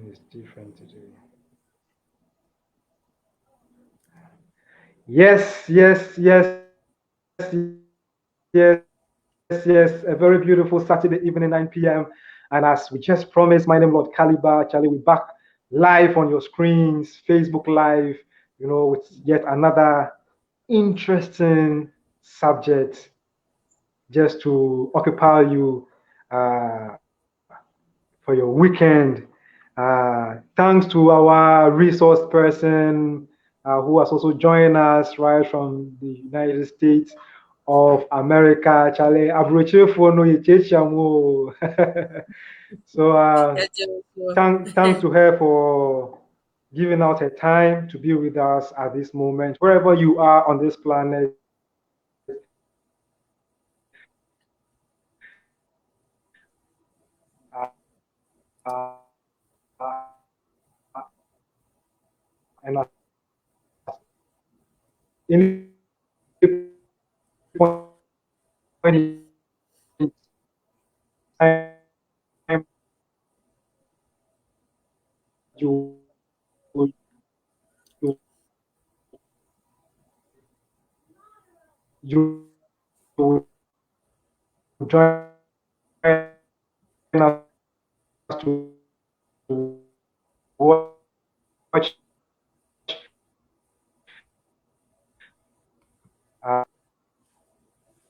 It's different today. Yes, yes, yes, yes, yes. A very beautiful Saturday evening, 9 p.m. And as we just promised, my name is Lord Caliber. Charlie, we're back live on your screens, Facebook Live, with yet another interesting subject just to occupy you uh, for your weekend. Thanks to our resource person who has also joined us right from the United States of America, Charlie Abrochefo no Yechechiamo. So thanks to her for giving out her time to be with us at this moment, wherever you are on this planet. And any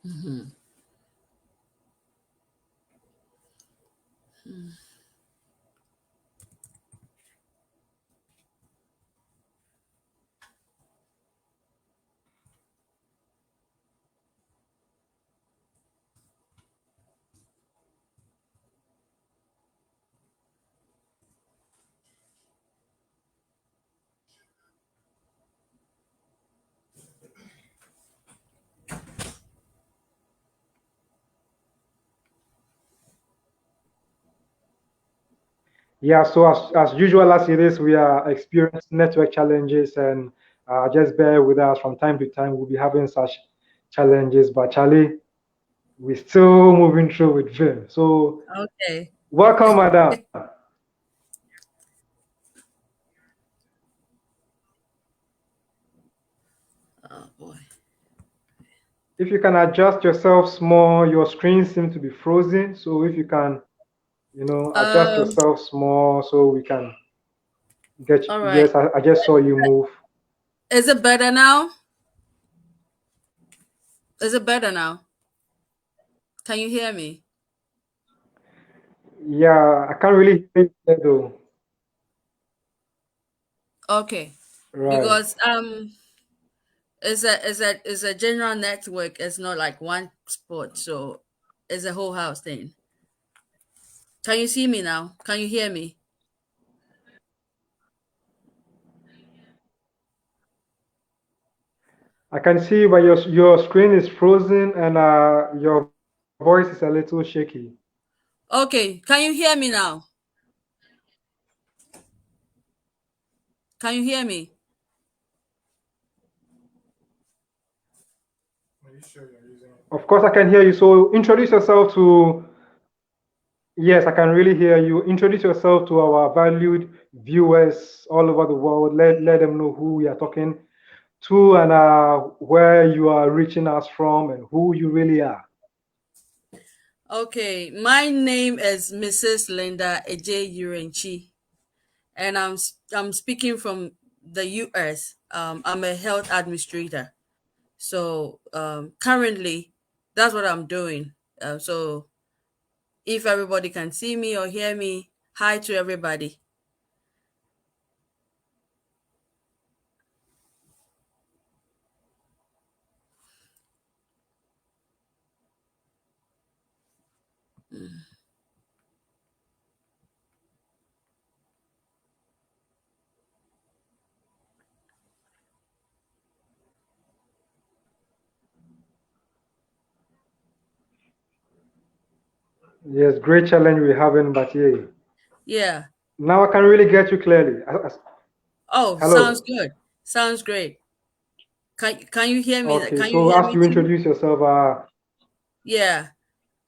Mhm. Yeah, so as usual as it is, we are experiencing network challenges and just bear with us from time to time. We'll be having such challenges, but Charlie, we're still moving through with Vim. So Okay. welcome, madam. Oh boy. If you can adjust yourself small, your screen seems to be frozen. So if you can, adjust Um. yourself small so we can get you. All right. Yes, I just saw you move. Is it better now? Is it better now? Can you hear me? Yeah, I can't really hear you though. Okay. Right. Because it's a general network. It's not like one spot, so it's a whole house thing. Can you see me now? Can you hear me? I can see, but your screen is frozen and your voice is a little shaky. Okay. Can you hear me now? Can you hear me? Of course, I can hear you. So introduce yourself to. Yes, I can really hear you. Introduce yourself to our valued viewers all over the world. Let them know who we are talking to and where you are reaching us from and who you really are. Okay. My name is Mrs Linda Adjei Yirenkyi, and I'm speaking from the US. I'm a health administrator. So currently, that's what I'm doing. So if everybody can see me or hear me, hi to everybody. Yes, great challenge we're having, but yeah. Yeah. Now I can really get you clearly. Oh, sounds Hello. good. Sounds great. Can you hear me? Okay, Can you so hear as me you too? introduce yourself, Yeah.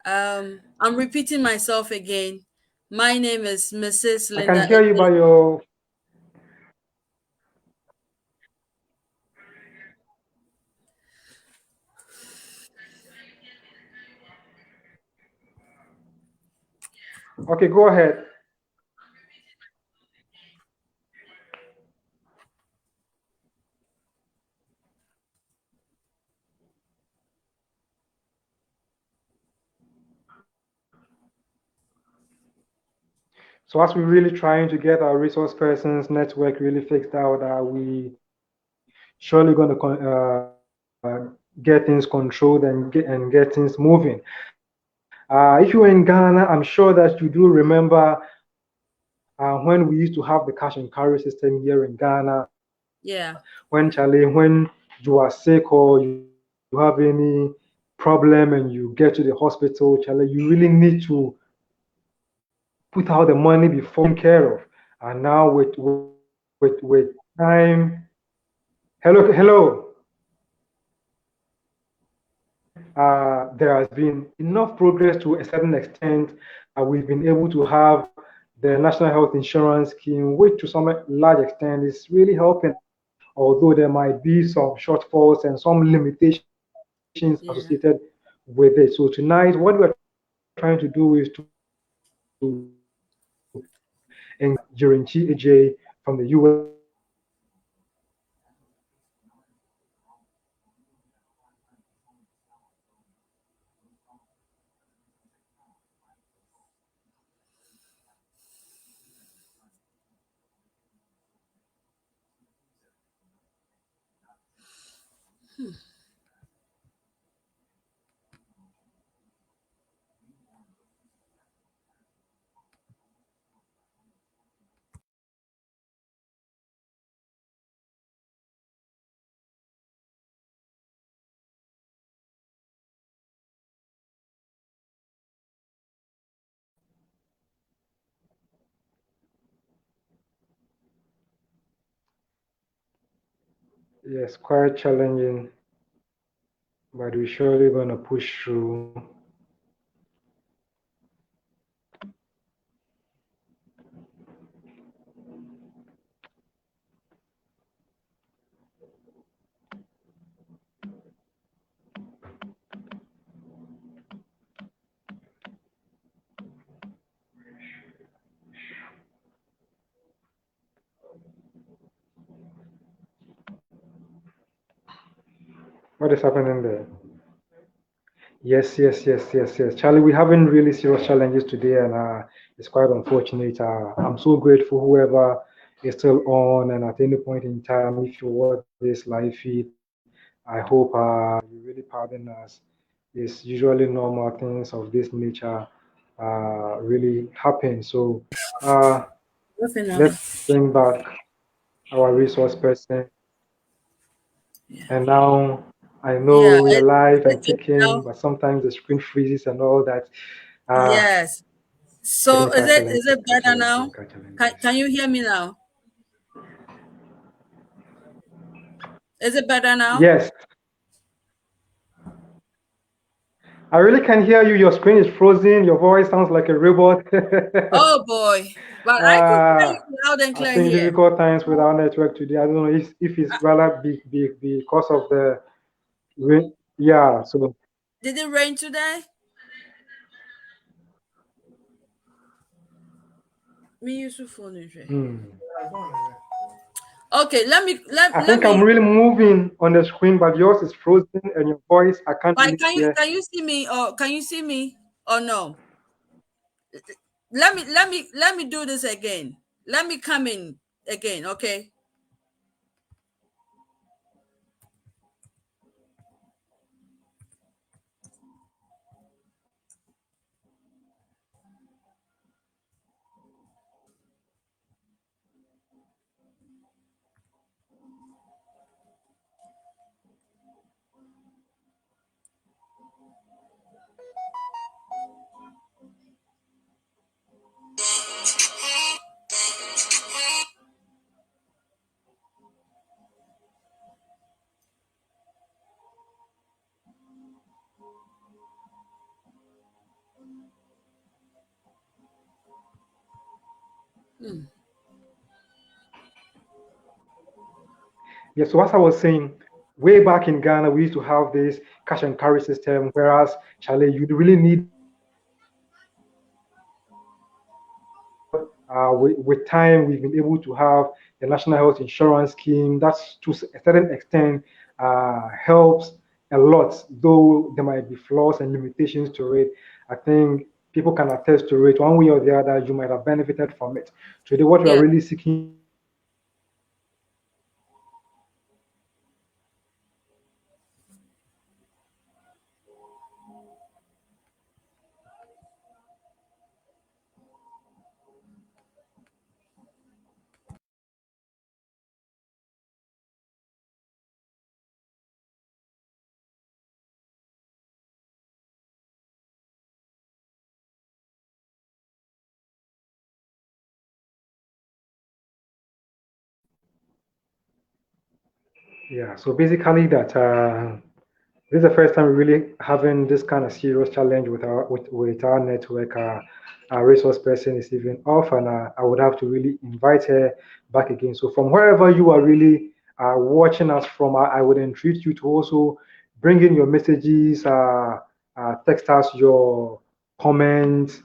I'm repeating myself again. My name is Mrs. I can Linda hear you Adjei. by your. Okay, go ahead. So as we're really trying to get our resource persons network really fixed out, we surely going to get things controlled and get things moving. If you're in Ghana, I'm sure that you do remember when we used to have the cash and carry system here in Ghana. Yeah. When Charlie, when you are sick or you have any problem and you get to the hospital, Charlie, you really need to put out the money before taken care of. And now with time, hello. There has been enough progress to a certain extent. We've been able to have the National Health Insurance Scheme, which to some large extent is really helping, although there might be some shortfalls and some limitations Yeah. associated with it. So tonight, what we're trying to do is to Yirenkyi Adjei from the yes, quite challenging, but we're surely gonna push through. What is happening there? Yes. Charlie, we're having really serious challenges today, and it's quite unfortunate. I'm so grateful whoever is still on, and at any point in time, if you watch this live feed, I hope you really pardon us. It's usually normal things of this nature really happen. So uh, Definitely. let's bring back our resource person. Yeah. And now I Yeah. know you're live and It's kicking, now. but sometimes the screen freezes and all that. Uh, Yes. So Technical is challenges, it technical better challenges, now? technical Can challenges. can you hear me now? Is it better now? Yes, I really can hear you. Your screen is frozen. Your voice sounds like a robot. Oh boy. But I could hear uh, you loud and I clear think here. difficult times with our network today. I don't know if it's rather because of the rain. Yeah, so Did it rain today? Me use your phone. hmm. Okay, let me let, I let think I'm me really moving on the screen, but yours is frozen and your voice I can't like really hear. can you see me or no? Let me do this again. Let me come in again, okay? Mm. Yeah, so as I was saying, way back in Ghana, we used to have this cash and carry system, whereas, Charlie, you really need with time, we've been able to have the National Health Insurance Scheme. That's to a certain extent helps a lot, though there might be flaws and limitations to it. I think people can attest to it one way or the other. You might have benefited from it. Today, what we are Yeah. really seeking yeah, so basically that this is the first time we're really having this kind of serious challenge with our network. Our resource person is even off, and I would have to really invite her back again. So from wherever you are really watching us from, I would entreat you to also bring in your messages, text us your comments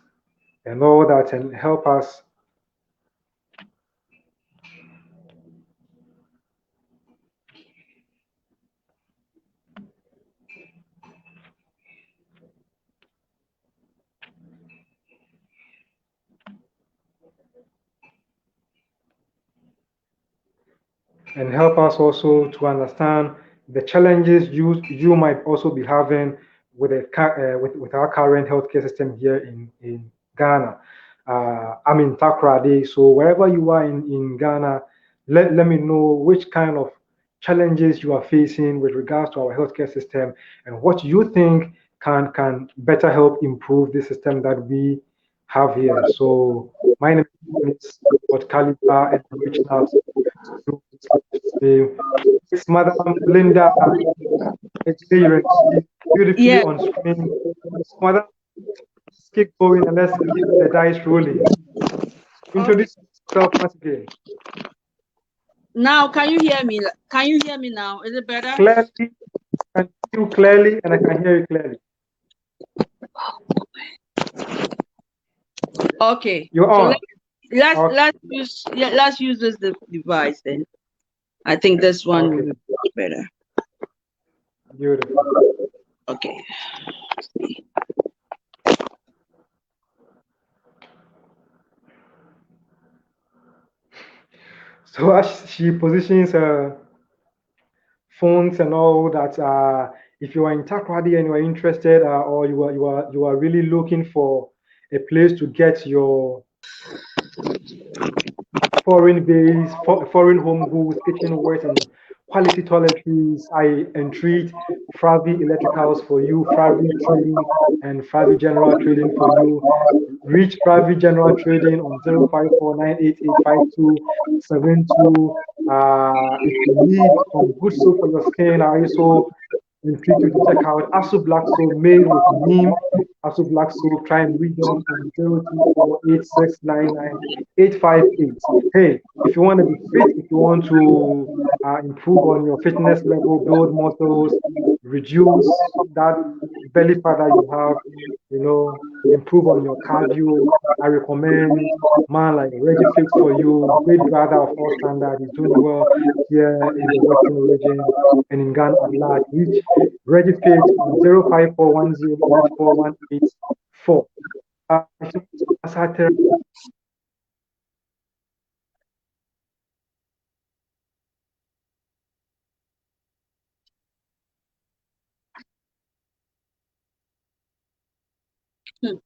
and all that, and help us also to understand the challenges you might also be having with with our current healthcare system here in Ghana. I'm in Takoradi, so wherever you are in Ghana, let me know which kind of challenges you are facing with regards to our healthcare system and what you think can better help improve the system that we have here. So my name is Caliber, and I'm reaching out to this live stream. It's Madam Linda Adjei Yirenkyi, beautifully Yeah. on screen. Madam, let's keep going and let's keep the dice rolling. Okay. Introduce yourself once again. Now, can you hear me? Can you hear me now? Is it better? Clearly, I can see you clearly and I can hear you clearly. Okay. You're So on. Okay, let's use this device then. I think this one will okay, be better. beautiful. Okay. So as she positions her phones and all that, if you are in Takrady and you are interested, or you are really looking for a place to get your foreign home goods, kitchenwares, and quality toiletries. I entreat Fravi Electricals for you, Fravi Trading, and Fravi General Trading for you. Reach Fravi General Trading on 0549885272. If you need some good soap for your skin, I also entreat you to check out Asu Black Soap made with neem. Asu Black Soap, try and read them on 0248699858. Hey, if you want to be fit, if you want to improve on your fitness level, build muscles, reduce that belly fat that you have, improve on your cardio, I recommend man like Reggie Fix for you, great brother of all standard. He's doing well here in the Western region and in Ghana at large. Reach Reggie Fix on 0541084184. If you want to Hmm.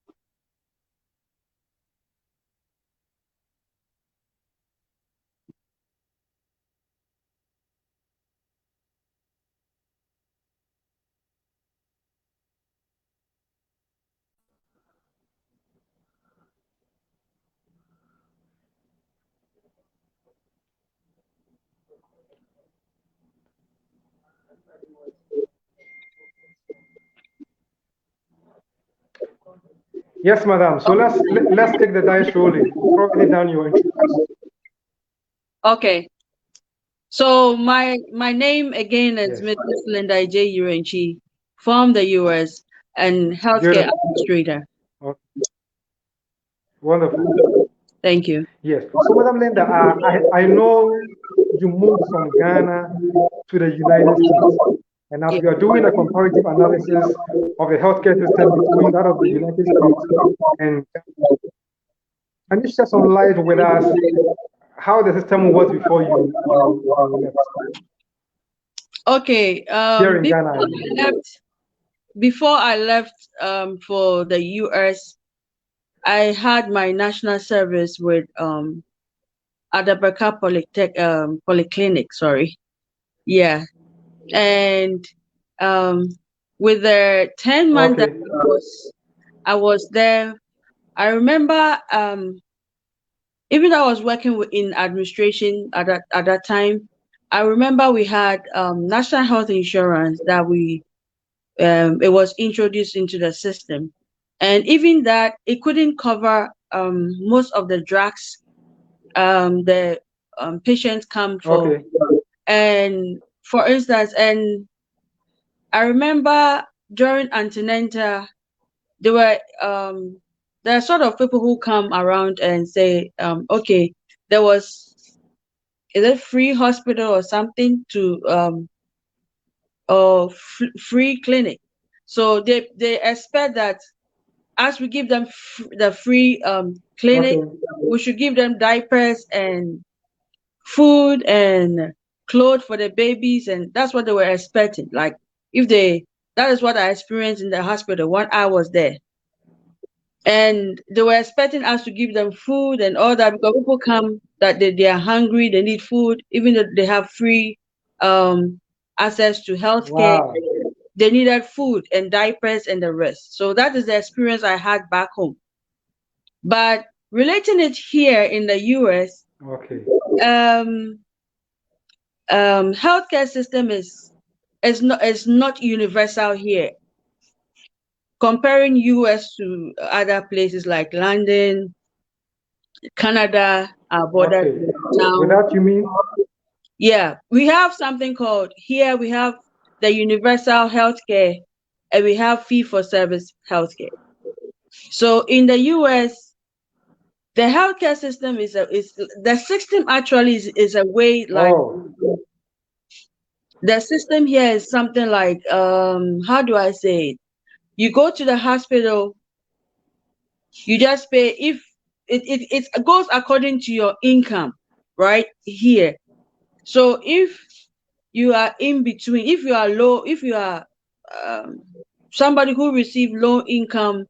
Yes, madam. So let's take the dice rolling. You've already done your introduction. Okay. So my name again is Yes. Mrs. Linda Adjei Yirenkyi from the US and healthcare Beautiful. administrator. Oh, wonderful. Thank you. Yes. So, Madam Linda, I know you moved from Ghana to the United States. And as Yeah. we are doing a comparative analysis of the healthcare system between that of the United States and Ghana, can you shed some light with us how the system was before you left Okay. here in Ghana? I mean. Before I left for the US, I had my national service with Adabaka Polyclinic, sorry. Yeah. And um with the 10 months that Okay. I was there, I remember even though I was working in administration at that time, I remember we had national health insurance that it was introduced into the system, and even that it couldn't cover most of the drugs the patients come for. Okay. And for instance, and I remember during antenatal, there were there are sort of people who come around and say, okay, there was is it free hospital or something to or free clinic. So they expect that as we give them the free clinic, Okay. we should give them diapers and food and clothes for the babies, and that's what they were expecting. Like if they that is what I experienced in the hospital when I was there. And they were expecting us to give them food and all that because people come that they are hungry, they need food, even though they have free um access to healthcare, Wow. they needed food and diapers and the rest. So that is the experience I had back home. But relating it here in the US, Okay. um healthcare system is not universal here. Comparing US to other places like London, Canada, our borders Okay. With now. that, you mean? Yeah, we have something called here we have the universal healthcare and we have fee for service healthcare. So in the US, the healthcare system is the system actually is a way like Oh, the system here is something like how do I say it? You go to the hospital, you just pay if it goes according to your income, right? Here. So if you are in between, if you are low, if you are um, somebody who receive low income,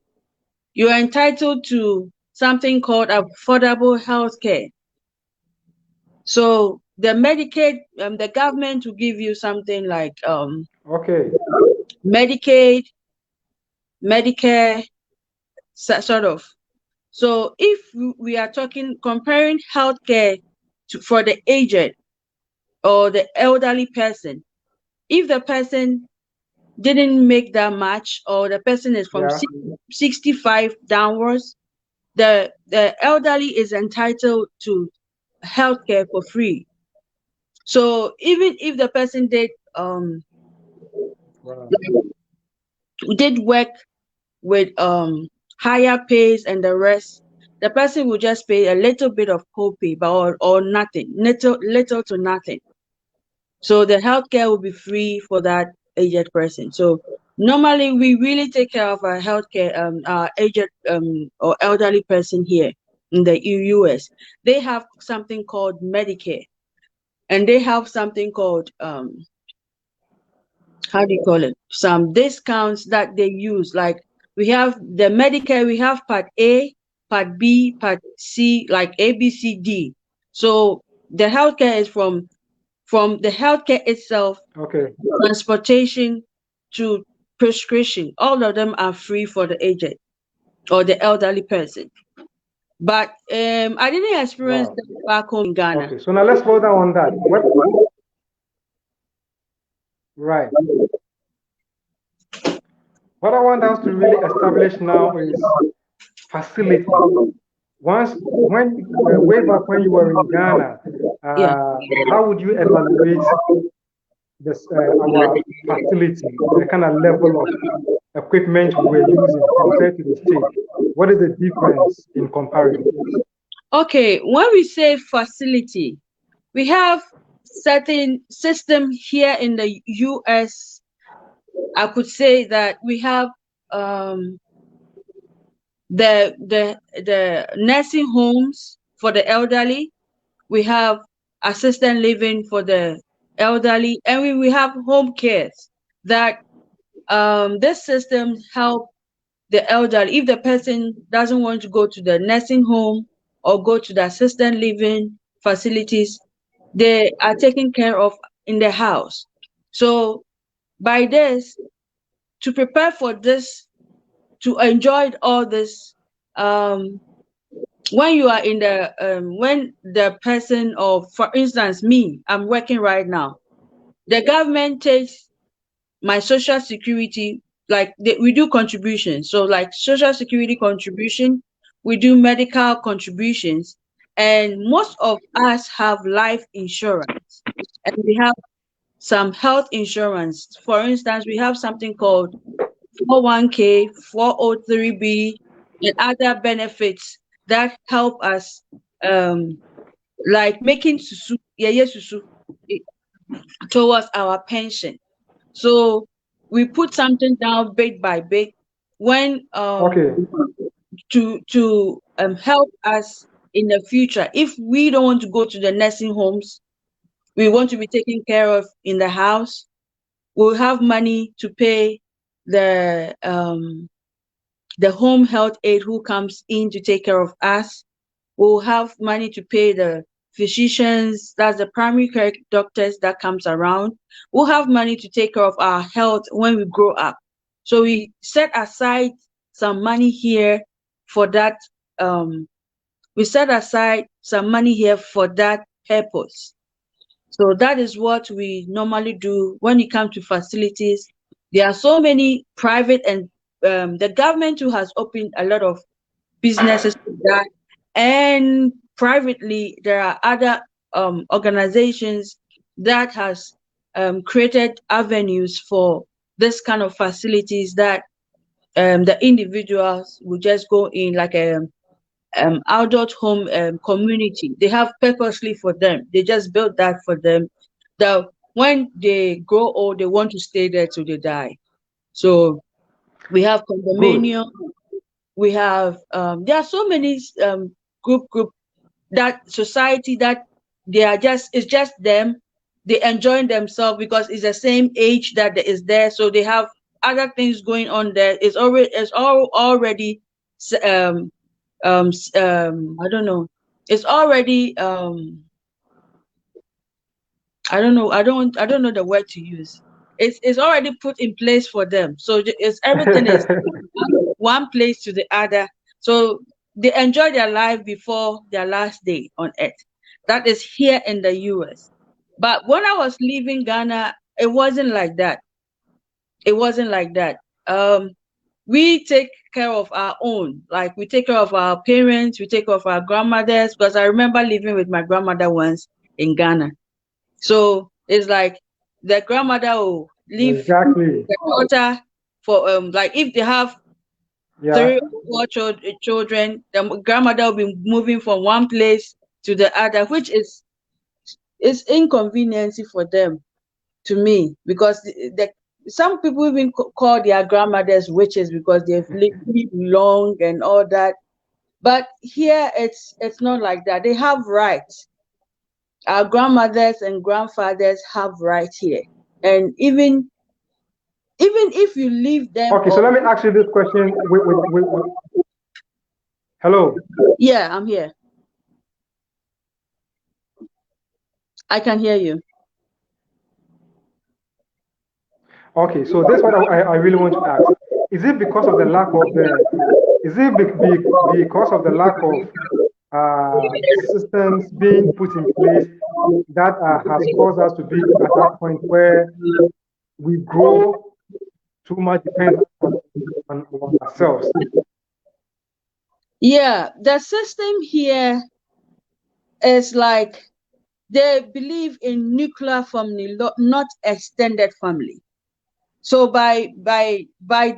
you are entitled to something called affordable health care. So the Medicaid, the government will give you something like okay. Medicaid, Medicare, sort of. So if we are talking comparing healthcare for the aged or the elderly person, if the person didn't make that much or the person is from Yeah. 65 downwards, the elderly is entitled to healthcare for free. So even if the person Wow. did work with higher pays and the rest, the person will just pay a little bit of copay, but or nothing, little to nothing. So the healthcare will be free for that aged person. So normally we really take care of our healthcare, our aged or elderly person here in the US. They have something called Medicare, and they have something called how do you call it? Some discounts that they use. Like we have the Medicare, we have Part A, Part B, Part C, like A, B, C, D. So the healthcare is from the healthcare itself, Okay. transportation to prescription. All of them are free for the aged or the elderly person. But I didn't experience Wow. that back home in Ghana. Okay. So now let's go down on that. What? Right. What I want us to really establish now is facility. Way back when you were in Ghana, Yeah. how would you evaluate this our facility, the kind of level of equipment we were using compared to the state? What is the difference in comparison? Okay, when we say facility, we have certain system here in the US. I could say that we have the nursing homes for the elderly. We have assisted living for the elderly, and we have home cares that this system help the elderly. If the person doesn't want to go to the nursing home or go to the assisted living facilities, they are taken care of in the house. So by this, to prepare for this, to enjoy all this, when you are in the when the person, or for instance me, I'm working right now, the government takes my social security, like we do contributions, so like social security contribution, we do medical contributions, and most of us have life insurance, and we have some health insurance. For instance, we have something called 401k, 403b, and other benefits that help us, like making susu, yeah, susu, eh, towards our pension. So we put something down bit by bit when Okay, to help us in the future. If we don't want to go to the nursing homes, we want to be taken care of in the house, we'll have money to pay the home health aide who comes in to take care of us. We'll have money to pay the physicians, that's the primary care doctors that comes around. We'll have money to take care of our health when we grow up. So we set aside some money here for that. We set aside some money here for that purpose. So that is what we normally do when it comes to facilities. There are so many private, and the government too has opened a lot of businesses with that. And privately, there are other organizations that has created avenues for this kind of facilities that the individuals will just go in, like a adult home community. They have purposely for them. They just built that for them. That when they grow old, they want to stay there till they die. So we have good. condominium. We have there are so many group that society that they are just, it's just them. They enjoying themselves because it's the same age that is there. So they have other things going on there. It's already I don't know. It's already I don't know the word to use. It's already put in place for them. So it's everything is one place to the other. So they enjoy their life before their last day on earth. That is here in the US. But when I was leaving Ghana, it wasn't like that. It wasn't like that. We take care of our own. Like we take care of our parents, we take care of our grandmothers. Because I remember living with my grandmother once in Ghana. So it's like the grandmother will leave Exactly. the daughter for like if they have Yeah. 3 or 4 children, the grandmother will be moving from one place to the other, which is inconveniencing for them, to me, because some people even call their grandmothers witches because they've lived long and all that. But here it's not like that. They have rights. Our grandmothers and grandfathers have rights here, and even if you leave them, Okay, so let me ask you this question. Hello. yeah, I'm here. I can hear you. Okay, so this is what I really want to ask. Is it because of the lack of because of the lack of systems being put in place that has caused us to be at that point where we grow too much depend on ourselves? Yeah, the system here is like they believe in nuclear family, not extended family. So by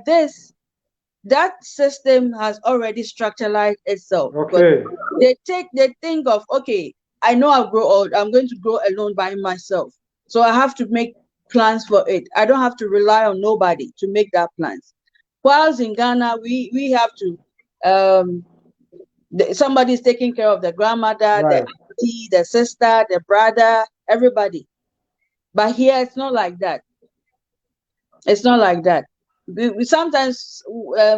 this, that system has already structuralized itself. Okay. They think of, okay, I know I'll grow old, I'm going to grow alone by myself. So I have to make plans for it. I don't have to rely on nobody to make that plans. Whilst in Ghana, we have to somebody's taking care of the grandmother, the Right. auntie, the sister, the brother, everybody. But here it's not like that. It's not like that. Sometimes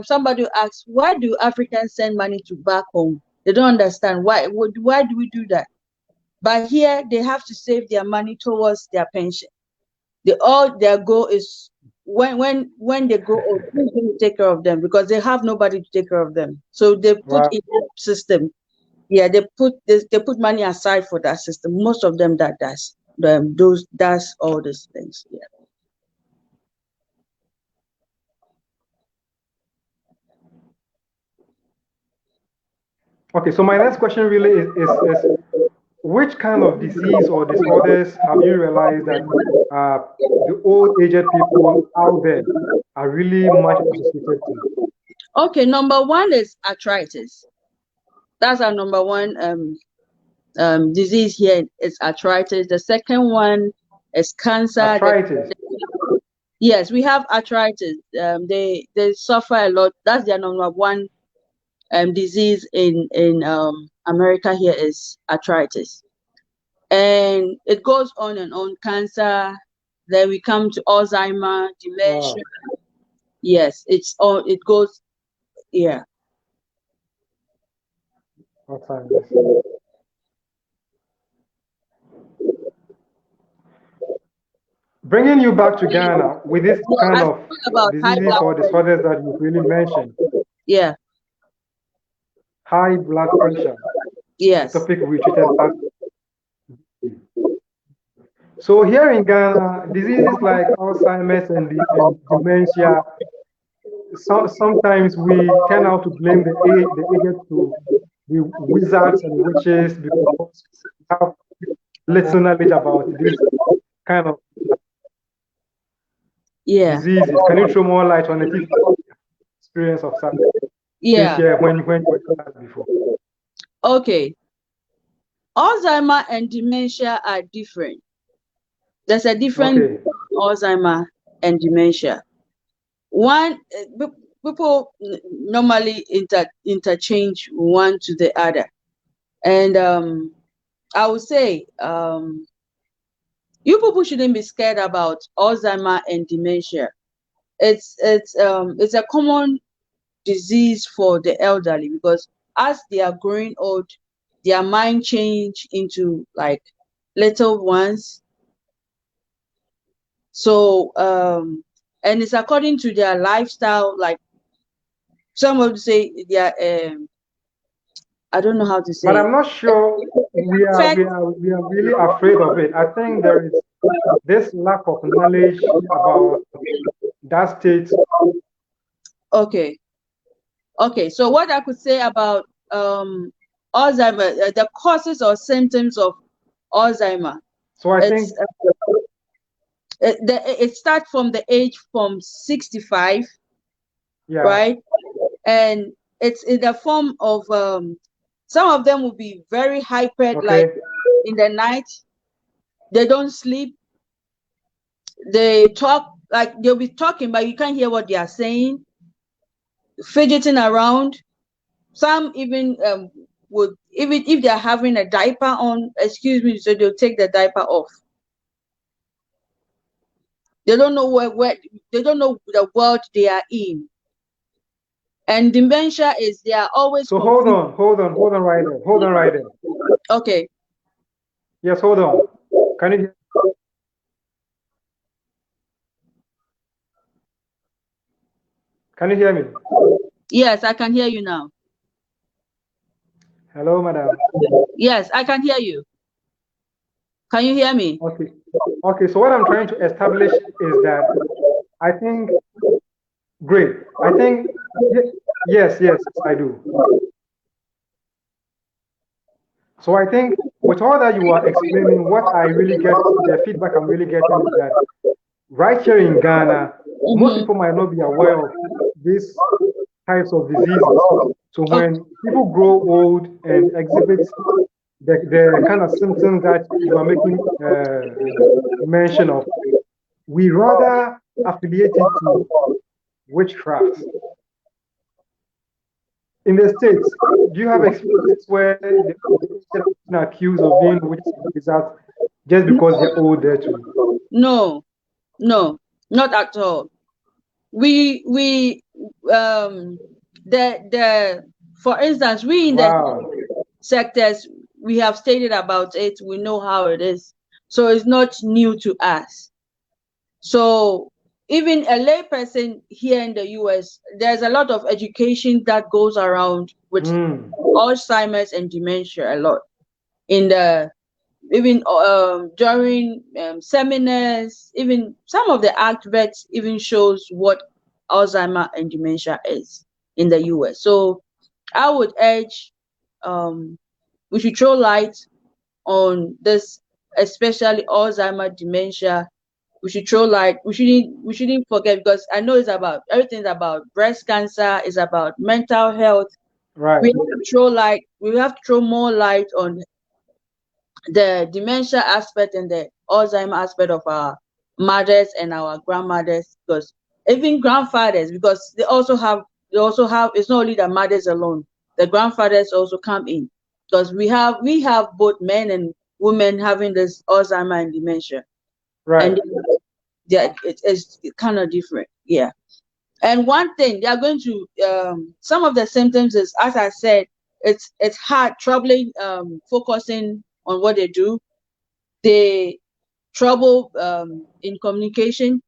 somebody asks, why do Africans send money to back home? They don't understand why do we do that? But here they have to save their money towards their pension. All their goal is when they grow old, who's going to take care of them, because they have nobody to take care of them. So they put in a system. Yeah, they put money aside for that system. Most of them does all these things. Yeah. Okay, so my next question really is which kind of disease or disorders have you realized that the old aged people out there are really much associated to? Okay, number one is arthritis. That's our number one disease here. Is arthritis. The second one is cancer. Arthritis. Yes, we have arthritis. They suffer a lot. That's their number one disease in America. Here is arthritis, and it goes on and on. Cancer. Then we come to Alzheimer, dementia. Wow. Yes, it's all. It goes. Yeah. Alzheimer's. Bringing you back to Ghana with this kind of diseases or disorders that you've really mentioned. Yeah. High blood pressure. Yes. The topic we treated last. So here in Ghana, diseases like Alzheimer's and dementia, sometimes we tend out to blame the aged to the wizards and witches because we have little knowledge about this kind of diseases. Can you throw more light on the experience of such? Yeah. When you were before. Okay. Alzheimer and dementia are different. There's a different Alzheimer and dementia. One, people normally interchange one to the other, and I would say you people shouldn't be scared about Alzheimer and dementia. It's a common disease for the elderly, because as they are growing old, their mind change into like little ones. So and it's according to their lifestyle. Like some would say their I don't know how to say. But I'm not sure we are really afraid of it. I think there is this lack of knowledge about that state. Okay. So what I could say about Alzheimer, the causes or symptoms of Alzheimer. So I think it starts from the age from 65. Yeah. Right, and it's in the form of some of them will be very hyper, like in the night. They don't sleep. They talk, like they'll be talking, but you can't hear what they are saying. Fidgeting around. Some even would, even if they're having a diaper on, excuse me, so they'll take the diaper off. They don't know where they don't know the world they are in. And dementia is they are always. So hold on right there. Okay. Yes, hold on. Can you hear? Can you hear me? Yes, I can hear you now. Hello, madam. Yes, I can hear you. Can you hear me? Okay, so what I'm trying to establish is that I think, great. I think, yes, I do. So I think with all that you are explaining, what I really get, the feedback I'm really getting is that right here in Ghana, most people might not be aware of these types of diseases. So Okay. when people grow old and exhibit the kind of symptoms that you are making mention of, we rather affiliate it to witchcraft. In the States, do you have experiences where the patient is accused of being witch wizard just because they're old there too? No, no, not at all. We the for instance, we in the Wow. sectors, we have stated about it, we know how it is, so it's not new to us. So even a lay person here in the US, there's a lot of education that goes around with Alzheimer's and dementia a lot in the even during seminars, even some of the adverts even shows what Alzheimer and dementia is in the US. So I would urge we should throw light on this, especially Alzheimer, dementia. We should throw light. We shouldn't forget, because I know it's about everything's about breast cancer, it's about mental health. Right. We have to throw light. We have to throw more light on the dementia aspect and the Alzheimer aspect of our mothers and our grandmothers, because even grandfathers, because they also have it's not only the mothers alone, the grandfathers also come in, because we have both men and women having this Alzheimer and dementia. Right. And yeah, it's kind of different. Yeah. And one thing they are going to some of the symptoms is, as I said, it's hard, troubling, focusing on what they do. They trouble in communication.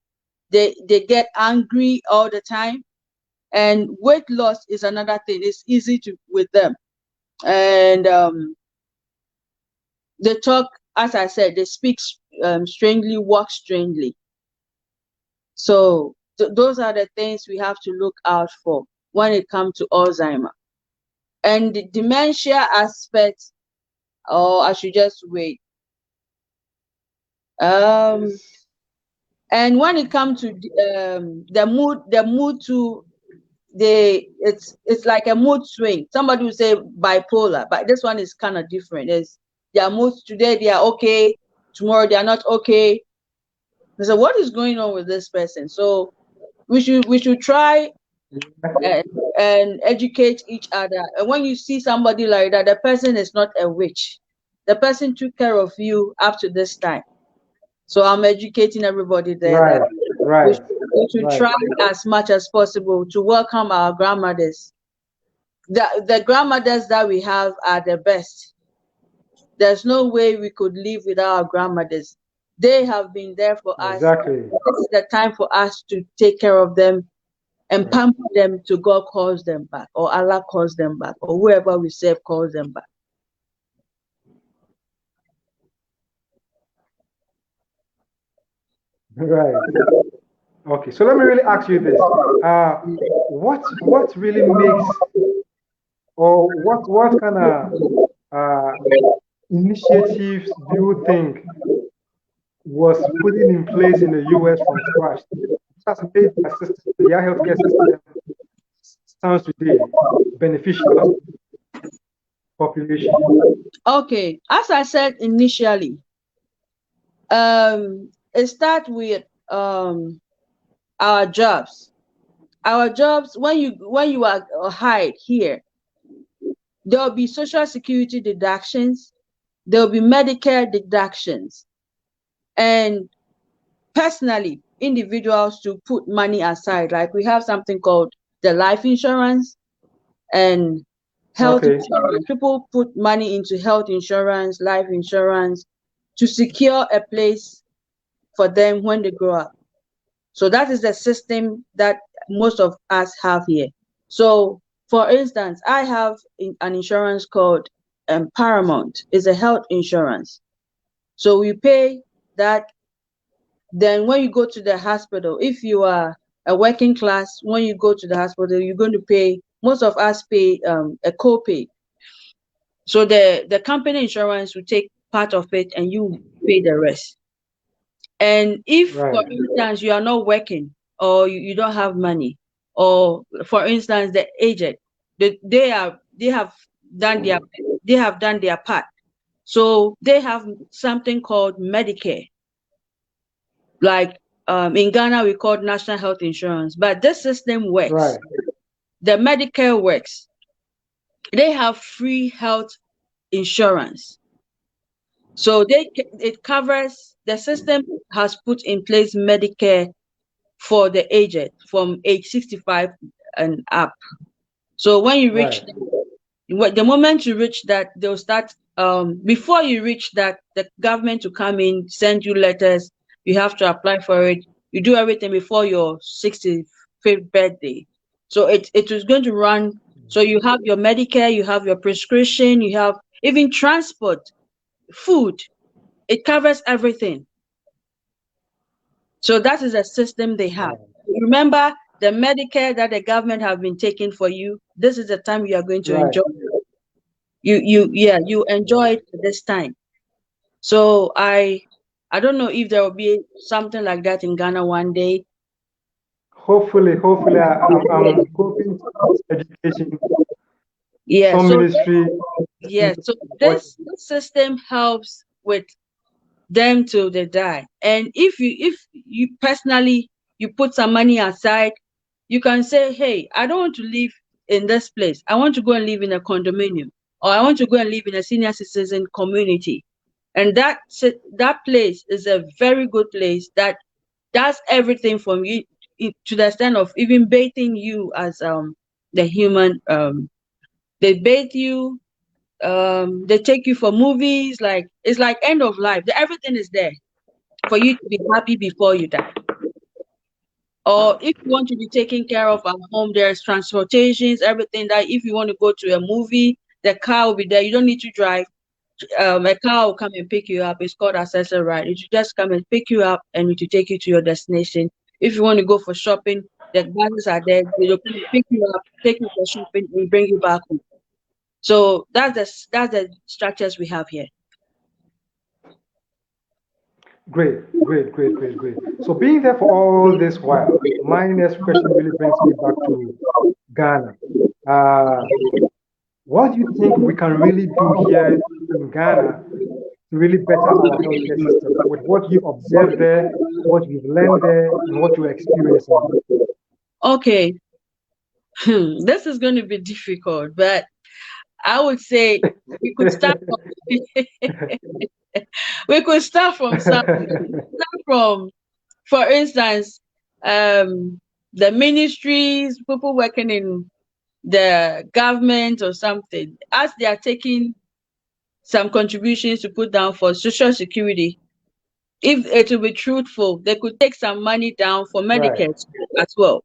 They get angry all the time, and weight loss is another thing. It's easy to with them, and they talk, as I said, they speak strangely, walk strangely. So those are the things we have to look out for when it comes to Alzheimer. And the dementia aspect, oh, I should just wait. And when it comes to the mood too, it's like a mood swing. Somebody would say bipolar, but this one is kind of different. It's their moods today they are okay, tomorrow they are not okay. So what is going on with this person? So we should try and educate each other. And when you see somebody like that, the person is not a witch. The person took care of you up to this time. So I'm educating everybody there that we should try as much as possible to welcome our grandmothers. The grandmothers that we have are the best. There's no way we could live without our grandmothers. They have been there for us. Exactly. This is the time for us to take care of them and pamper them till God calls them back, or Allah calls them back, or whoever we serve calls them back. Right. Okay. So let me really ask you this: what really makes, or what kind of initiatives do you think was put in place in the US from scratch has made the system, the healthcare system stands today beneficial to the population? Okay, as I said initially, it starts with our jobs. Our jobs, when you are hired here, there will be social security deductions, there will be Medicare deductions, and personally, individuals to put money aside. Like we have something called the life insurance and health insurance. People put money into health insurance, life insurance to secure a place for them when they grow up. So that is the system that most of us have here. So for instance, I have an insurance called Paramount. It's a health insurance. So we pay that. Then when you go to the hospital, if you are a working class, when you go to the hospital, you're going to pay, most of us pay a copay. So the company insurance will take part of it and you pay the rest. And if, for Right. instance, you are not working or you don't have money, or for instance, the aged, they have done their part. So they have something called Medicare. Like in Ghana, we call National Health Insurance. But this system works. Right. The Medicare works. They have free health insurance. So it covers, the system has put in place Medicare for the aged from age 65 and up. So when you reach Right. the moment you reach that, they'll start before you reach that, the government will come in, send you letters, you have to apply for it. You do everything before your 65th birthday. So it is going to run. So you have your Medicare, you have your prescription, you have even transport, food. It covers everything. So that is a system they have. Remember the Medicare that the government have been taking for you. This is the time you are going to Right. enjoy. You enjoy it at this time. So I don't know if there will be something like that in Ghana one day. Hopefully, I'm hoping education, Yeah. some So ministry. yeah. So What? this system helps with them till they die. And if you personally you put some money aside, you can say, hey, I don't want to live in this place. I want to go and live in a condominium, or I want to go and live in a senior citizen community. And that place is a very good place that does everything from you, to the extent of even bathing you as the human. They bathe you, they take you for movies, like it's like end of life. Everything is there for you to be happy before you die. Or if you want to be taken care of at home, there's transportations, everything. That if you want to go to a movie, the car will be there. You don't need to drive. A car will come and pick you up. It's called accessory ride. It will just come and pick you up and it will take you to your destination. If you want to go for shopping, the buses are there. They'll come and pick you up, take you for shopping, and bring you back home. So that's the structures we have here. Great, great, great, great, great. So being there for all this while, my next question really brings me back to Ghana. Uh, what do you think we can really do here in Ghana to really better our healthcare system with what you observed there, what you've learned there, and what you're experiencing there? Okay, this is going to be difficult, but I would say we could start from we could start from something. Start from, for instance, the ministries, people working in the government or something, as they are taking some contributions to put down for social security. If it will be truthful, they could take some money down for Right, Medicare as well.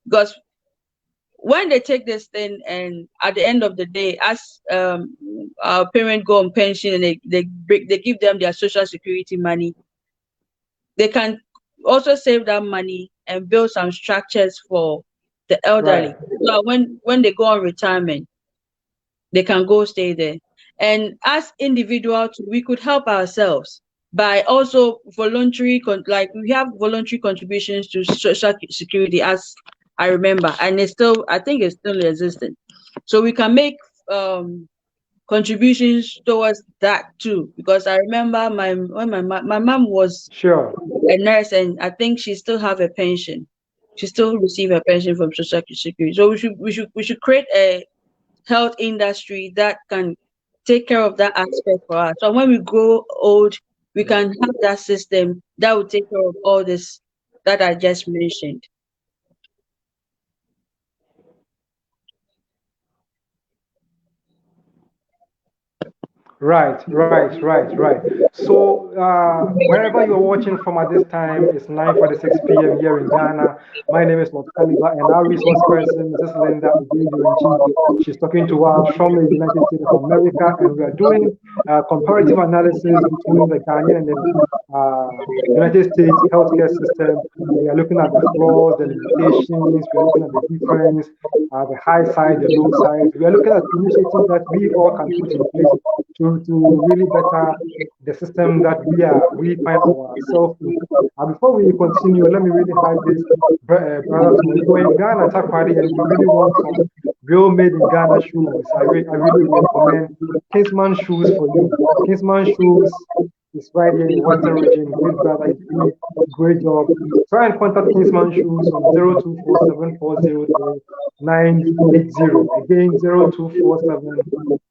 Because when they take this thing, and at the end of the day, as our parents go on pension and they give them their social security money, they can also save that money and build some structures for the elderly. right, So when they go on retirement, they can go stay there. And as individuals, we could help ourselves by also like we have voluntary contributions to social security, as I remember, and I think it's still existing. So we can make contributions towards that too, because I remember when my mom was sure. a nurse, and I think she still have a pension. She still receive a pension from social security. So we should create a health industry that can take care of that aspect for us. So when we grow old, we can have that system that will take care of all this that I just mentioned. Right. So wherever you're watching from at this time, it's 9:46 p.m. here in Ghana. My name is Lord Kaliba, and our resource person, Mrs. Linda Adjei Yirenkyi, she's talking to us from the United States of America, and we are doing comparative analysis between the Ghanaian and the United States healthcare system. We are looking at the flaws, the limitations. We are looking at the difference, the high side, the low side. We are looking at initiatives that we all can put in place to really better the system that we find ourselves in. Before we continue, let me really hide this brother to you. In Ghana, Takwadi, and you really want some real made in Ghana shoes. I really recommend Kingsman shoes for you. Kingsman shoes is right here in the Western region. Great brother is doing a great job. Try and contact Kingsman shoes on 0247403980. Again,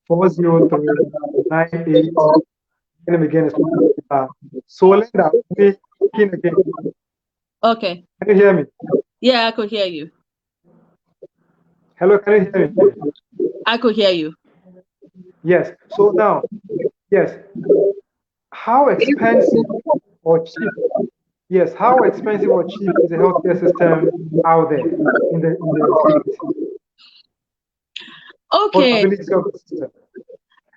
0247403980. Name again is so Linda, we begin again. Okay. Can you hear me? Yeah, I could hear you. Hello, can you hear me? I could hear you. Yes. So now, yes. How expensive or cheap? Yes. How expensive or cheap is the healthcare system out there in the States? Okay. Affordability of the system,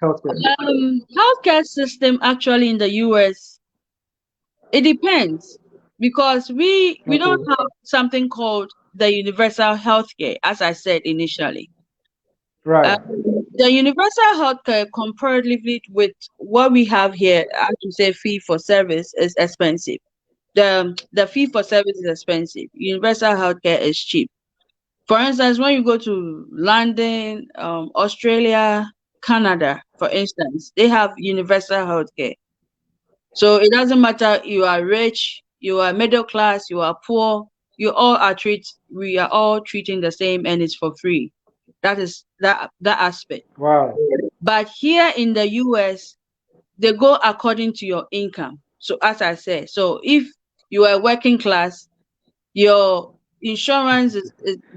healthcare. Healthcare system actually in the US, it depends because we don't have something called the universal healthcare, as I said initially. Right. The universal healthcare, comparatively with what we have here, I have to say fee for service is expensive. The fee for service is expensive. Universal healthcare is cheap. For instance, when you go to London, Australia, Canada, for instance, they have universal healthcare. So it doesn't matter you are rich, you are middle class, you are poor, we are all treating the same and it's for free. That is that aspect. Wow. But here in the US, they go according to your income. So as I said, so if you are working class, your insurance is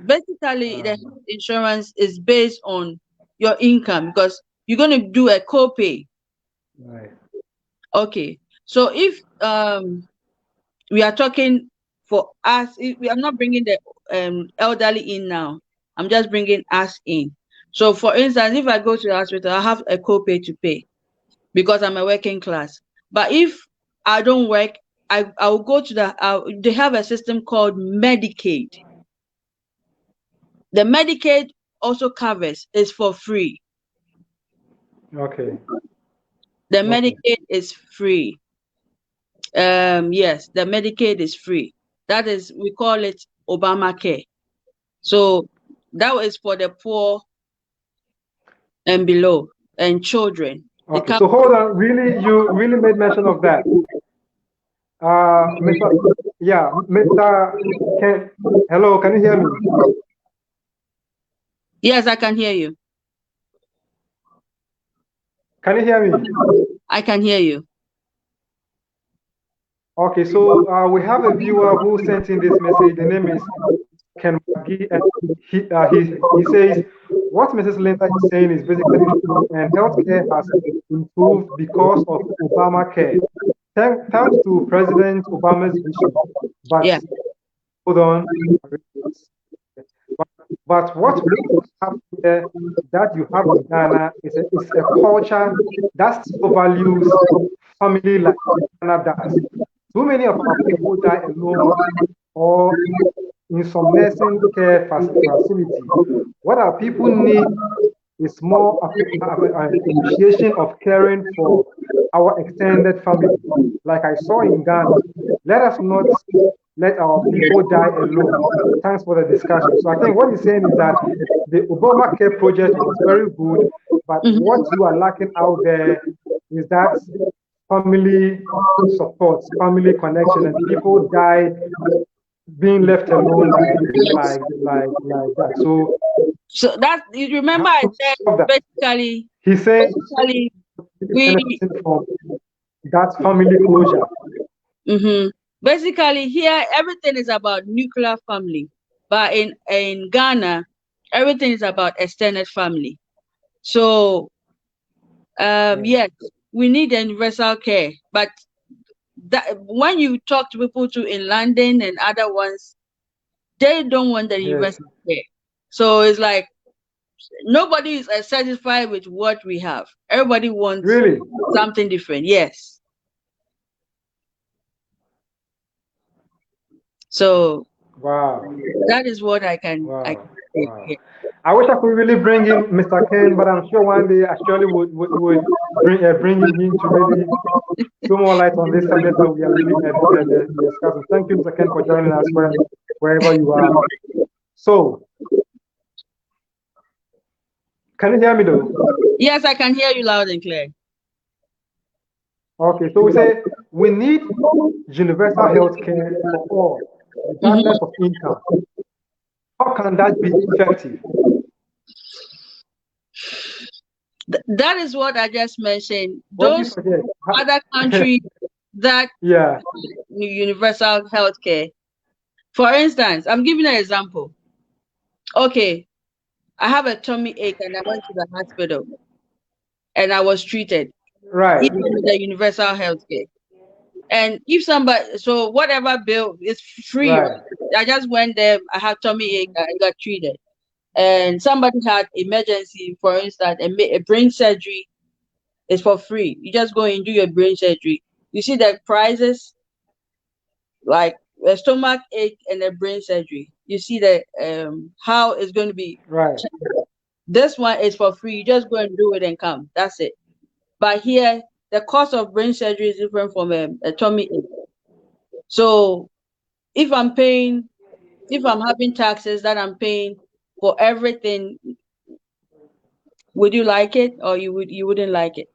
basically the insurance is based on your income because you're going to do a copay. Right. Okay. So if we are talking for us, I'm not bringing the elderly in now. I'm just bringing us in. So for instance, if I go to the hospital, I have a copay to pay because I'm a working class. But if I don't work, I will go to they have a system called Medicaid. The Medicaid also covers, is for free. Okay. The Medicaid is free. Yes, the Medicaid is free. That is, we call it Obamacare. So that is for the poor and below and children. Okay. So hold on. Really, you really made mention of that. Mr. Hello, can you hear me? Yes, I can hear you. Can you hear me? I can hear you. Okay, so we have a viewer who sent in this message. The name is Ken McGee, and he says, what Mrs. Linda is saying is basically true, and healthcare has improved because of Obamacare. Thanks to President Obama's vision. But yeah. Hold on. But what we have here that you have in Ghana is a culture that still values family like Ghana does. Too many of our people die alone or in some nursing care facility. What our people need is more appreciation of caring for our extended family. Like I saw in Ghana, let us not let our people die alone. Thanks for the discussion. So I think what he's saying is that the Obamacare project was very good, but what you are lacking out there is that family support, family connection, and people die being left alone like that. So that you remember I said basically he said we from that family closure. Basically here everything is about nuclear family, but in Ghana everything is about extended family. So Yes, we need universal care, but that when you talk to people too in London and other ones, they don't want the Yes. universal care. So it's like nobody is satisfied with what we have. Everybody wants Really? something different. Yes. So Wow. that is what I can Wow. say. Wow. Yeah. I wish I could really bring in Mr. Ken, but I'm sure one day I surely would bring him in to really throw more light on this subject that we are really discussing. Thank you, Mr. Ken, for joining us wherever you are. So, can you hear me though? Yes, I can hear you loud and clear. Okay, so we say we need universal health care for all, regardless of income. How can that be effective? That is what I just mentioned. What do you Those suggest? other countries that Yeah, universal health care. For instance, I'm giving an example. Okay, I have a tummy ache and I went to the hospital and I was treated, right, even with the universal health care. And if somebody, so whatever bill is free, right, right? I just went there, I had tummy ache, I got treated. And somebody had emergency, for instance, a brain surgery is for free. You just go and do your brain surgery. You see the prices, like a stomach ache and a brain surgery. You see the how it's going to be. right, This one is for free. You just go and do it and come. That's it. But here, the cost of brain surgery is different from a tummy ache. So if I'm paying, if I'm having taxes that I'm paying for everything, would you like it or you wouldn't like it?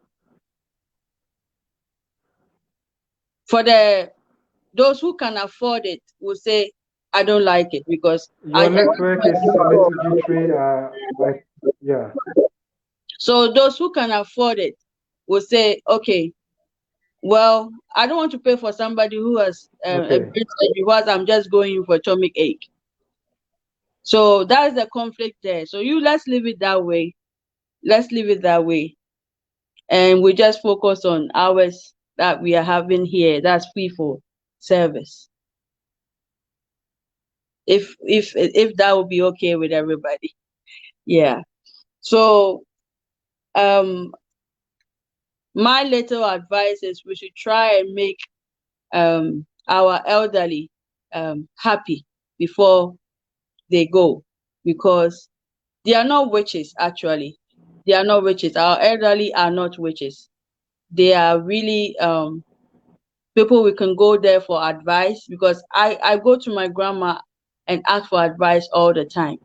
For those who can afford it will say, I don't like it because your network is a little jittery. Yeah, so those who can afford it will say, okay, well, I don't want to pay for somebody who has a okay, brain surgery whilst I'm just going in for stomach ache. So that's the conflict there. So let's leave it that way. Let's leave it that way. And we just focus on hours that we are having here. That's free for service. If that would be okay with everybody. Yeah. So my little advice is we should try and make our elderly happy before they go, because they are not witches. Actually, they are not witches. Our elderly are not witches. They are really people we can go there for advice, because I go to my grandma and ask for advice all the time.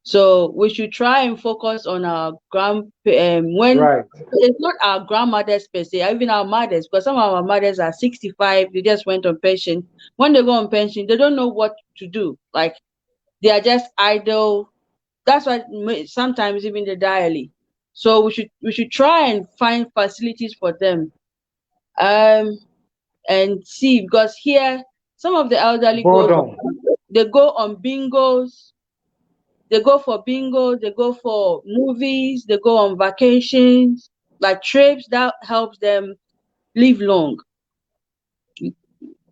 So we should try and focus on our when right, it's not our grandmothers per se, even our mothers, because some of our mothers are 65, they just went on pension. When they go on pension, they don't know what to do. Like they are just idle. That's why sometimes even they die early. So we should try and find facilities for them. And see, because here some of the elderly boredom, they go on bingos, they go for bingo, they go for movies, they go on vacations, like trips that helps them live long.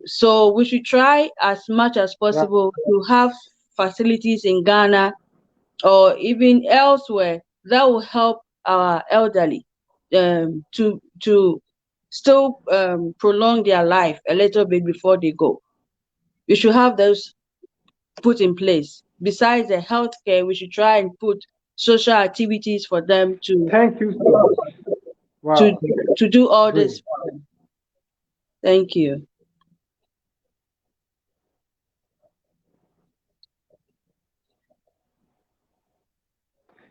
So we should try as much as yeah, possible to have facilities in Ghana or even elsewhere that will help our elderly to still prolong their life a little bit before they go. We should have those put in place. Besides the healthcare, we should try and put social activities for them thank you so much. to Wow, to do all great. this. Thank you.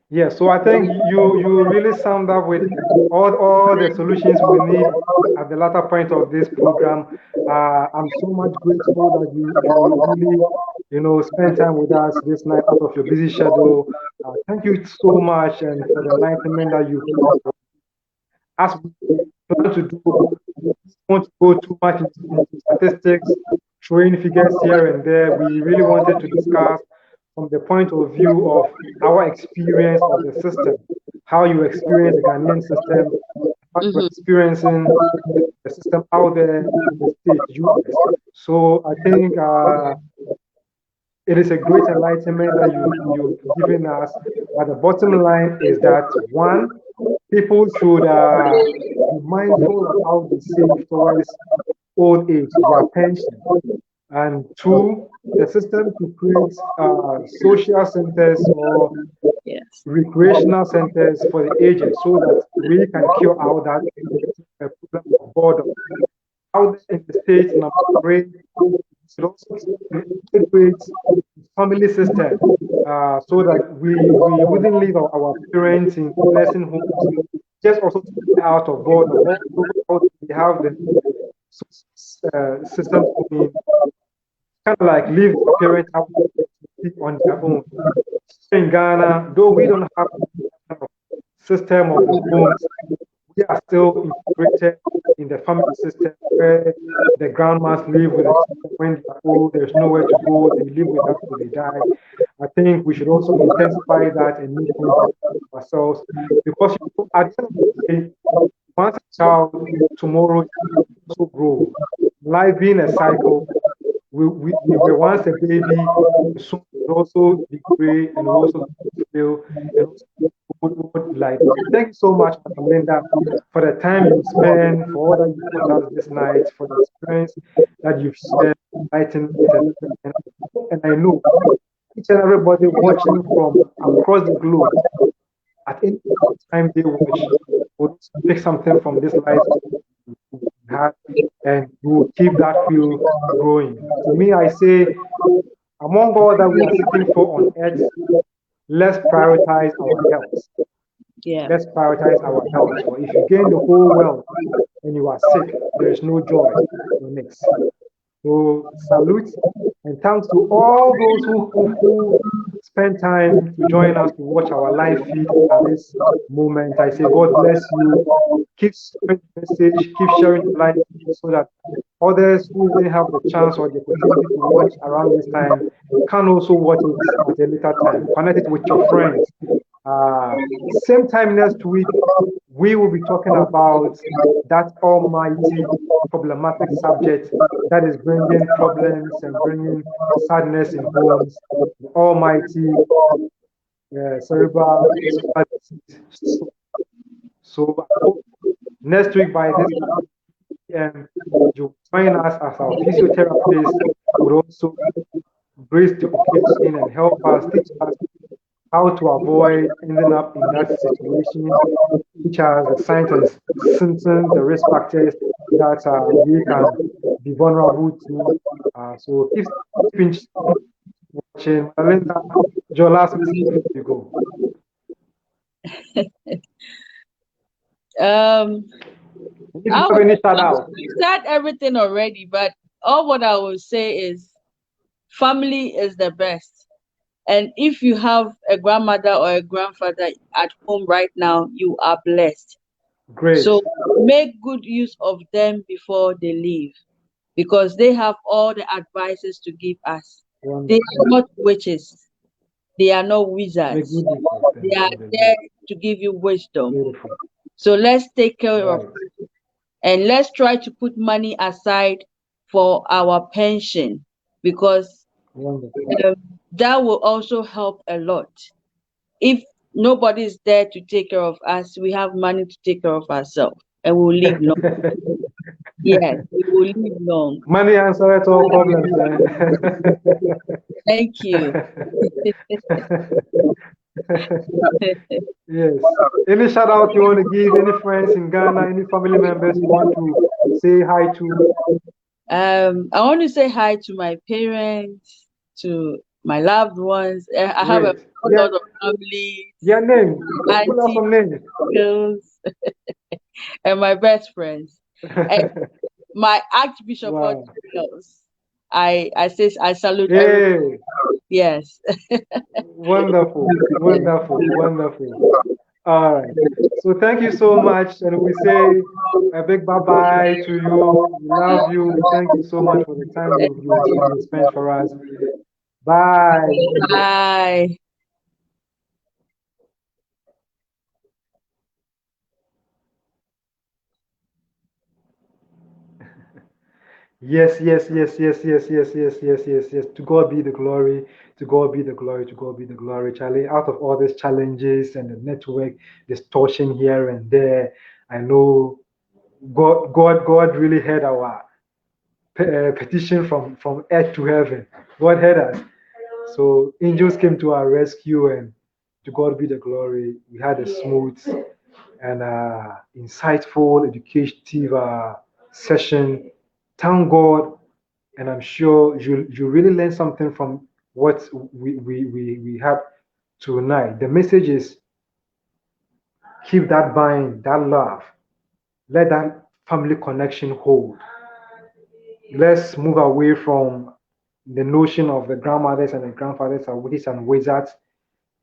Yeah, so I think you really summed up with all the solutions we need at the latter point of this program. I'm so much grateful that you really spend time with us this night out of your busy schedule. Thank you so much and for the enlightenment that you as we plan to do. We don't want to go too much into statistics, throwing figures here and there. We really wanted to discuss from the point of view of our experience of the system, how you experience the Ghanaian system, how you're experiencing the system out there in the States, US. So I think it is a great enlightenment that you've given us. But the bottom line is that one, people should be mindful of how they save towards old age, their pension. And two, the system to create social centers or recreational centers for the aged so that we can cure out that problem of boredom. Out in the States, and I'm afraid we should also integrate family system so that we wouldn't leave our parents in nursing homes just also to get out of boredom. Also, we have the system to kind of like leave the parents out on their own. In Ghana, though we don't have a system of the homes, we are still integrated in the family system where the grandmas live with the children when they are old, there's nowhere to go, they live with us till they die. I think we should also intensify that and make things ourselves because at the end of the day, once a child tomorrow also grow. Life being a cycle, we were once a baby, soon will also degrade and also fail and also like. Thank you so much, Madam Linda, for the time you spend, for all that you put us this night, for the experience that you've shared, writing, and I know each and everybody watching from across the globe, at any time they watch, will take something from this life and we will keep that field growing. To me, I say, among all that we are seeking for on earth, let's prioritize our health. Yeah. Let's prioritize our health. So if you gain the whole world and you are sick, there is no joy in it. So salute and thanks to all those who spend time to join us to watch our live feed at this moment. I say God bless you. Keep spreading the message, keep sharing the live feed so that others who didn't have the chance or the opportunity to watch around this time can also watch it at a later time. Connect it with your friends. Same time next week, we will be talking about that almighty problematic subject that is bringing problems and bringing sadness in homes, the almighty cerebral disease. So next week by this time, you join us as our physiotherapist would also grace the occasion and help us, teach us how to avoid ending up in that situation, which are the signs and symptoms, the risk factors that we can be vulnerable to. So keep watching. Linda, your last message before you go. You said everything already, but all what I will say is family is the best. And if you have a grandmother or a grandfather at home right now, you are blessed. Great. So make good use of them before they leave, because they have all the advices to give us. Wonderful. They are not witches. They are not wizards. They are there to give you wisdom. Beautiful. So let's take care of it. And let's try to put money aside for our pension, because that will also help a lot. If nobody is there to take care of us, we have money to take care of ourselves, and we'll live long. Yes, we will live long. Money answers all problems. Thank you. Yes. Any shout out you want to give? Any friends in Ghana? Any family members you want to say hi to? I want to say hi to my parents, to my loved ones. I have a lot of family. Your name? Aunties, uncles, and my best friends. And my Archbishop of I say I salute everyone. Yes. Wonderful, wonderful, wonderful. All right. So thank you so much, and we say a big bye-bye to you. We love you. Thank you so much for the time you spent for us. Bye. Bye. Yes, yes, yes, yes, yes, yes, yes, yes, yes, yes. To God be the glory. To God be the glory. To God be the glory, Charlie. Out of all these challenges and the network distortion here and there, I know God really heard our petition from earth to heaven. God heard us. So angels came to our rescue, and to God be the glory. We had a smooth and insightful, educative session. Thank God, and I'm sure you really learned something from what we had tonight. The message is keep that bind, that love, let that family connection hold. Let's move away from the notion of the grandmothers and the grandfathers are witches and wizards.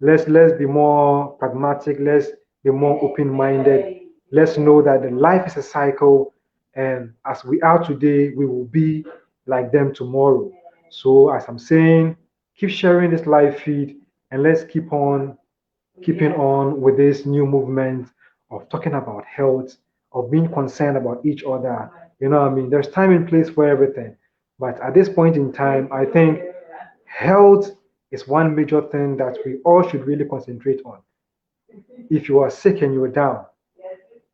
Let's be more pragmatic. Let's be more open-minded. Let's know that the life is a cycle, and as we are today, we will be like them tomorrow. So, as I'm saying, keep sharing this live feed, and let's keeping on with this new movement of talking about health, of being concerned about each other. You know what I mean? There's time and place for everything. But at this point in time, I think health is one major thing that we all should really concentrate on. If you are sick and you're down,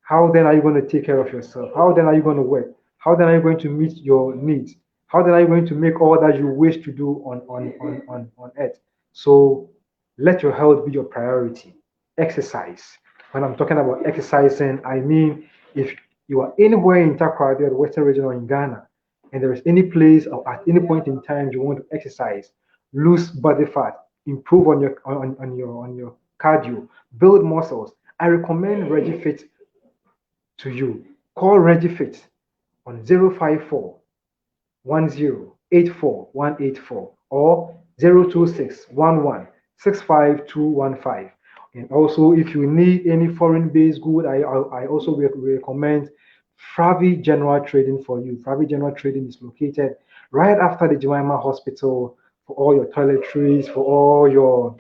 how then are you going to take care of yourself? How then are you going to work? How then are you going to meet your needs? How then are you going to make all that you wish to do on earth? So let your health be your priority. Exercise. When I'm talking about exercising, I mean if you are anywhere in Takrady or the Western region or in Ghana, and there is any place or at any point in time you want to exercise, lose body fat, improve on your cardio, build muscles, I recommend RegiFit to you. Call RegiFit on 054 10 84 184 or 026 11 65215. And also, if you need any foreign based good, I also recommend Fravi General Trading for you. Fravi General Trading is located right after the Jemima Hospital for all your toiletries, for all your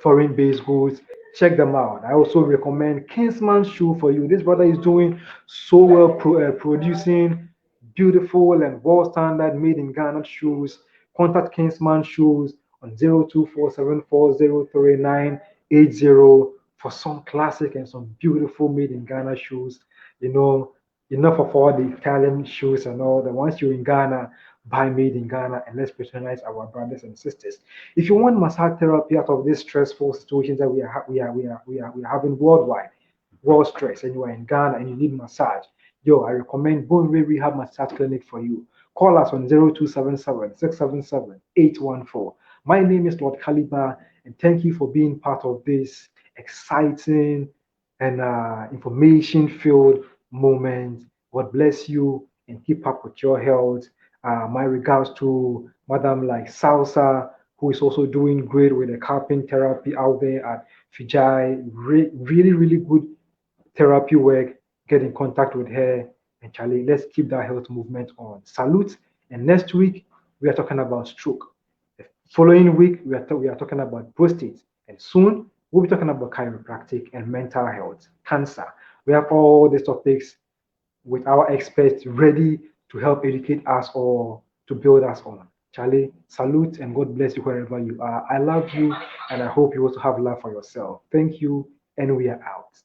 foreign based goods. Check them out. I also recommend Kingsman Shoe for you. This brother is doing so well producing beautiful and world standard made in Ghana shoes. Contact Kingsman Shoes on 0247403980 for some classic and some beautiful made in Ghana shoes. You know, enough of all the Italian shoes and all the ones you're in Ghana, buy made in Ghana, and let's patronize our brothers and sisters. If you want massage therapy out of these stressful situations that we are having worldwide, world stress, and you are in Ghana and you need massage, yo, I recommend Bone Rehab Massage Clinic for you. Call us on 0277 677 814. My name is Lord Kaliba, and thank you for being part of this exciting and information-filled moment. God bless you and keep up with your health. My regards to Madam like Salsa, who is also doing great with the carping therapy out there at Fijai. Really, really good therapy work. Get in contact with her. And Charlie, let's keep that health movement on. Salute. And next week, we are talking about stroke. The following week, we are talking about prostate. And soon, we'll be talking about chiropractic and mental health, cancer. We have all these topics with our experts ready to help educate us or to build us on. Charlie, salute and God bless you wherever you are. I love you and I hope you also have love for yourself. Thank you, and we are out.